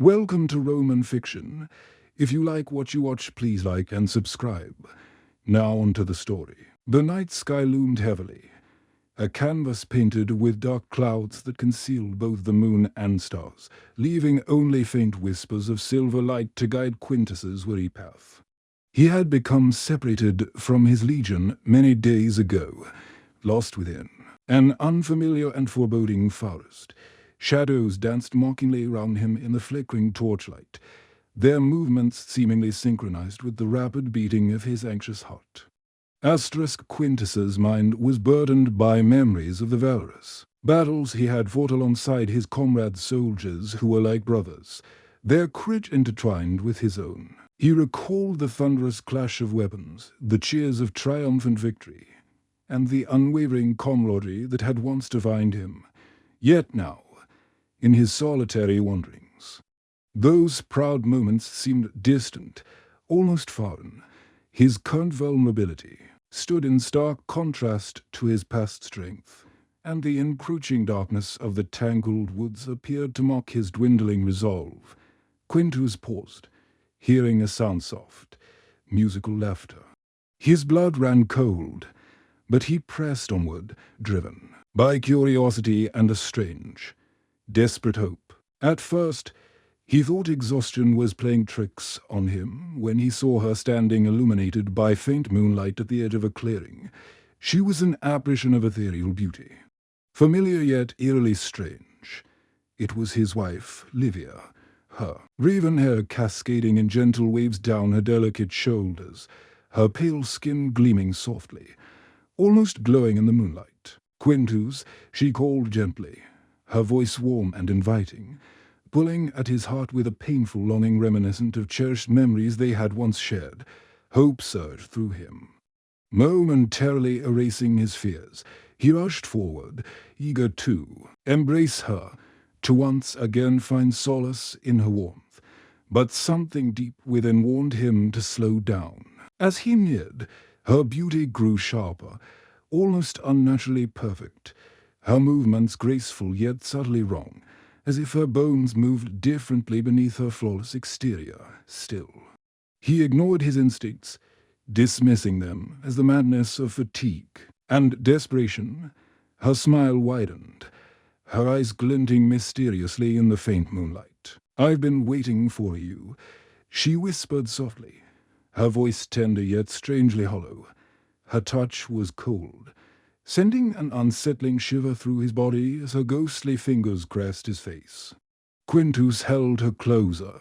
Welcome to Roman Fiction. If you like what you watch, please like and subscribe. Now on to the story. The night sky loomed heavily, a canvas painted with dark clouds that concealed both the moon and stars, leaving only faint whispers of silver light to guide Quintus's weary path. He had become separated from his legion many days ago, lost within an unfamiliar and foreboding forest. Shadows danced mockingly round him in the flickering torchlight, their movements seemingly synchronized with the rapid beating of his anxious heart. Quintus's mind was burdened by memories of the valorous battles he had fought alongside his comrade soldiers who were like brothers, their courage intertwined with his own. He recalled the thunderous clash of weapons, the cheers of triumphant victory, and the unwavering camaraderie that had once defined him. Yet now, in his solitary wanderings, those proud moments seemed distant, almost foreign. His current vulnerability stood in stark contrast to his past strength, and the encroaching darkness of the tangled woods appeared to mock his dwindling resolve. Quintus paused, hearing a sound soft, musical laughter. His blood ran cold, but he pressed onward, driven by curiosity and a strange, desperate hope. At first, he thought exhaustion was playing tricks on him when he saw her standing illuminated by faint moonlight at the edge of a clearing. She was an apparition of ethereal beauty, familiar yet eerily strange. It was his wife, Livia, her raven hair cascading in gentle waves down her delicate shoulders, her pale skin gleaming softly, almost glowing in the moonlight. Quintus, she called gently, her voice warm and inviting, pulling at his heart with a painful longing reminiscent of cherished memories they had once shared. Hope surged through him. Momentarily erasing his fears, he rushed forward, eager to embrace her, to once again find solace in her warmth. But something deep within warned him to slow down. As he neared, her beauty grew sharper, almost unnaturally perfect, her movements graceful yet subtly wrong, as if her bones moved differently beneath her flawless exterior. Still, he ignored his instincts, dismissing them as the madness of fatigue and desperation. Her smile widened, her eyes glinting mysteriously in the faint moonlight. "I've been waiting for you," she whispered softly, her voice tender yet strangely hollow. Her touch was cold, sending an unsettling shiver through his body as her ghostly fingers caressed his face. Quintus held her closer,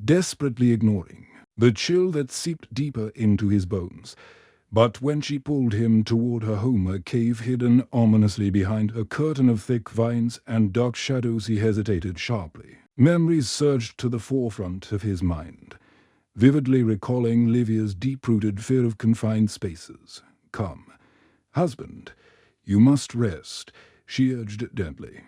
desperately ignoring the chill that seeped deeper into his bones. But when she pulled him toward her home, a cave hidden ominously behind a curtain of thick vines and dark shadows, he hesitated sharply. Memories surged to the forefront of his mind, vividly recalling Livia's deep-rooted fear of confined spaces. "Come, husband, you must rest," she urged gently,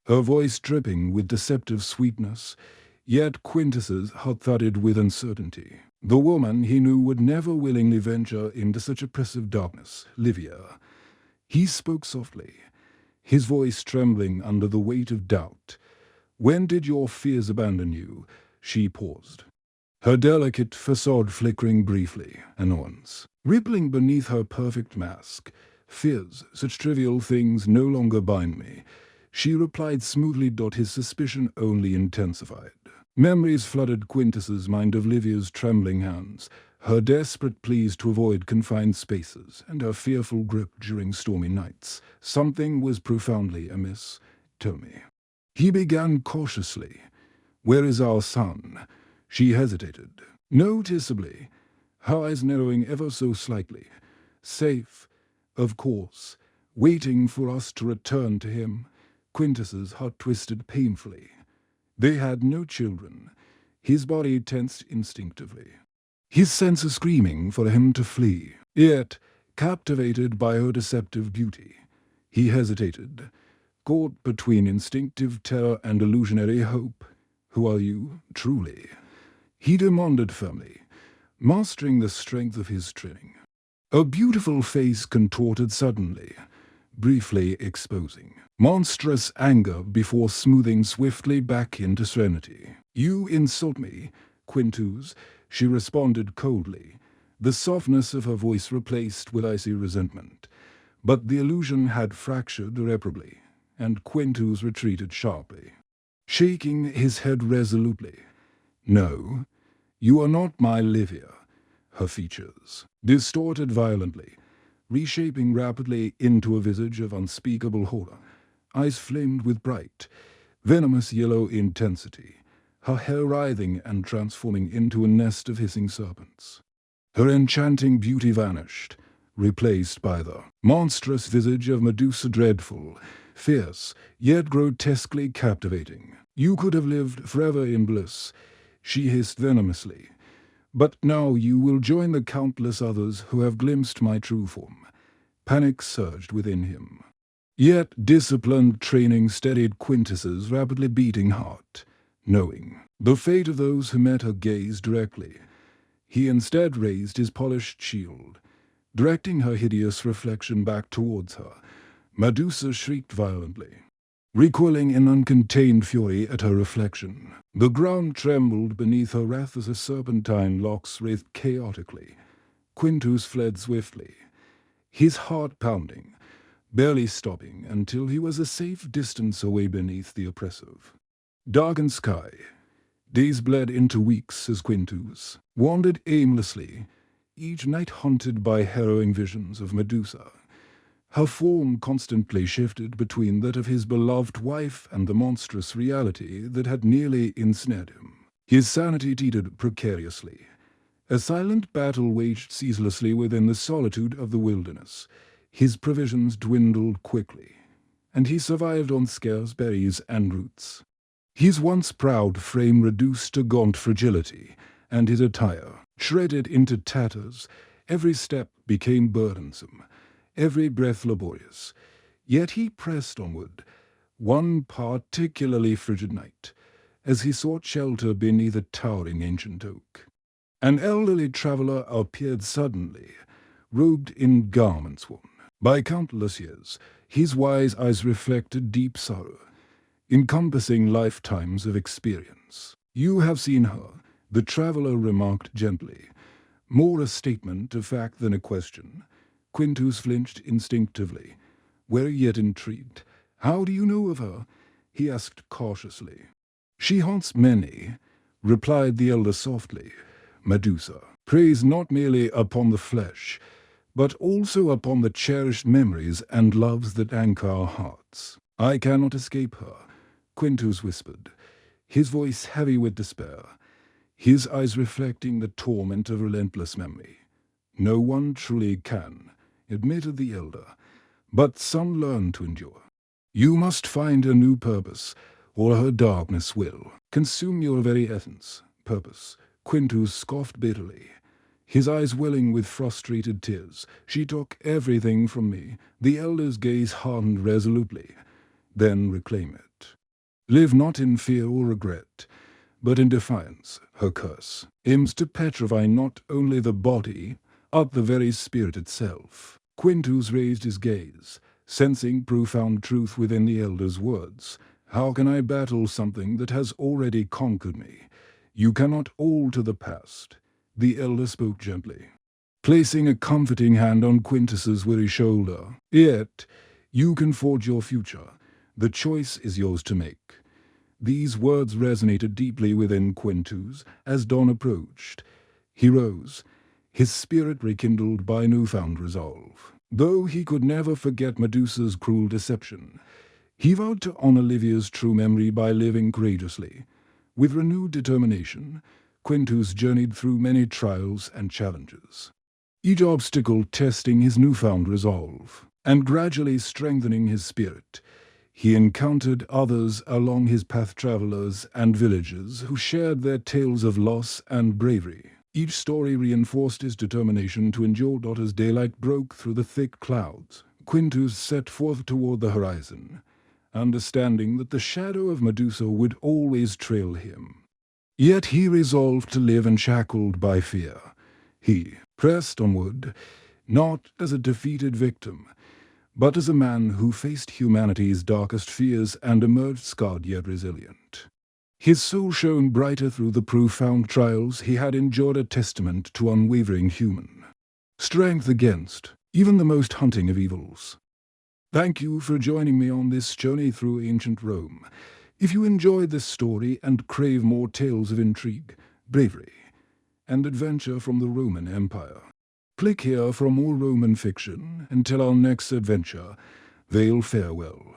her voice dripping with deceptive sweetness. Yet Quintus's heart thudded with uncertainty. The woman he knew would never willingly venture into such oppressive darkness. "Livia," he spoke softly, his voice trembling under the weight of doubt. "When did your fears abandon you?" She paused, her delicate facade flickering briefly, annoyance rippling beneath her perfect mask. "Fears, such trivial things no longer bind me," she replied smoothly. His suspicion only intensified. Memories flooded Quintus's mind of Livia's trembling hands, her desperate pleas to avoid confined spaces, and her fearful grip during stormy nights. Something was profoundly amiss. "Tell me," he began cautiously. "Where is our son?" She hesitated, noticeably, her eyes narrowing ever so slightly. "Safe, of course, waiting for us to return to him." Quintus's heart twisted painfully. They had no children. His body tensed instinctively, his senses screaming for him to flee. Yet, captivated by her deceptive beauty, he hesitated, caught between instinctive terror and illusionary hope. "Who are you, truly?" he demanded firmly, mastering the strength of his training. A beautiful face contorted suddenly, briefly exposing monstrous anger before smoothing swiftly back into serenity. "You insult me, Quintus," she responded coldly, the softness of her voice replaced with icy resentment. But the illusion had fractured irreparably, and Quintus retreated sharply, shaking his head resolutely. "No, you are not my Livia." Her features distorted violently, reshaping rapidly into a visage of unspeakable horror. Eyes flamed with bright, venomous yellow intensity, her hair writhing and transforming into a nest of hissing serpents. Her enchanting beauty vanished, replaced by the monstrous visage of Medusa, dreadful, fierce, yet grotesquely captivating. "You could have lived forever in bliss," she hissed venomously. "But now you will join the countless others who have glimpsed my true form." Panic surged within him. Yet disciplined training steadied Quintus's rapidly beating heart. Knowing the fate of those who met her gaze directly, he instead raised his polished shield, directing her hideous reflection back towards her. Medusa shrieked violently, recoiling in uncontained fury at her reflection. The ground trembled beneath her wrath as her serpentine locks writhed chaotically. Quintus fled swiftly, his heart pounding, barely stopping until he was a safe distance away beneath the oppressive, darkened sky. Days bled into weeks as Quintus wandered aimlessly, each night haunted by harrowing visions of Medusa. Her form constantly shifted between that of his beloved wife and the monstrous reality that had nearly ensnared him. His sanity teetered precariously. A silent battle waged ceaselessly within the solitude of the wilderness. His provisions dwindled quickly, and he survived on scarce berries and roots. His once proud frame reduced to gaunt fragility, and his attire shredded into tatters. Every step became burdensome, every breath laborious. Yet he pressed onward, one particularly frigid night, as he sought shelter beneath a towering ancient oak. An elderly traveler appeared suddenly, robed in garments worn by countless years. His wise eyes reflected deep sorrow, encompassing lifetimes of experience. "You have seen her," the traveler remarked gently, more a statement of fact than a question. Quintus flinched instinctively, wary yet intrigued. "How do you know of her?" he asked cautiously. "She haunts many," replied the elder softly. "Medusa preys not merely upon the flesh, but also upon the cherished memories and loves that anchor our hearts." "I cannot escape her," Quintus whispered, his voice heavy with despair, his eyes reflecting the torment of relentless memory. "No one truly can," admitted the elder, "but some learn to endure. You must find a new purpose, or her darkness will consume your very essence." "Purpose?" Quintus scoffed bitterly, his eyes welling with frustrated tears. "She took everything from me." The elder's gaze hardened resolutely. "Then reclaim it. Live not in fear or regret, but in defiance. Her curse aims to petrify not only the body, but the very spirit itself." Quintus raised his gaze, sensing profound truth within the elder's words. "How can I battle something that has already conquered me? You cannot alter the past." The elder spoke gently, placing a comforting hand on Quintus's weary shoulder. "Yet you can forge your future. The choice is yours to make." These words resonated deeply within Quintus as dawn approached. He rose, his spirit rekindled by newfound resolve. Though he could never forget Medusa's cruel deception, he vowed to honor Livia's true memory by living courageously. With renewed determination, Quintus journeyed through many trials and challenges, each obstacle testing his newfound resolve and gradually strengthening his spirit. He encountered others along his path, travelers and villagers who shared their tales of loss and bravery. Each story reinforced his determination to endure. As daylight broke through the thick clouds, Quintus set forth toward the horizon, understanding that the shadow of Medusa would always trail him. Yet he resolved to live unshackled by fear. He pressed onward, not as a defeated victim, but as a man who faced humanity's darkest fears and emerged scarred yet resilient. His soul shone brighter through the profound trials he had endured, a testament to unwavering human strength against even the most hunting of evils. Thank you for joining me on this journey through ancient Rome. If you enjoyed this story and crave more tales of intrigue, bravery, and adventure from the Roman Empire, click here for more Roman fiction. Until our next adventure, veil farewell.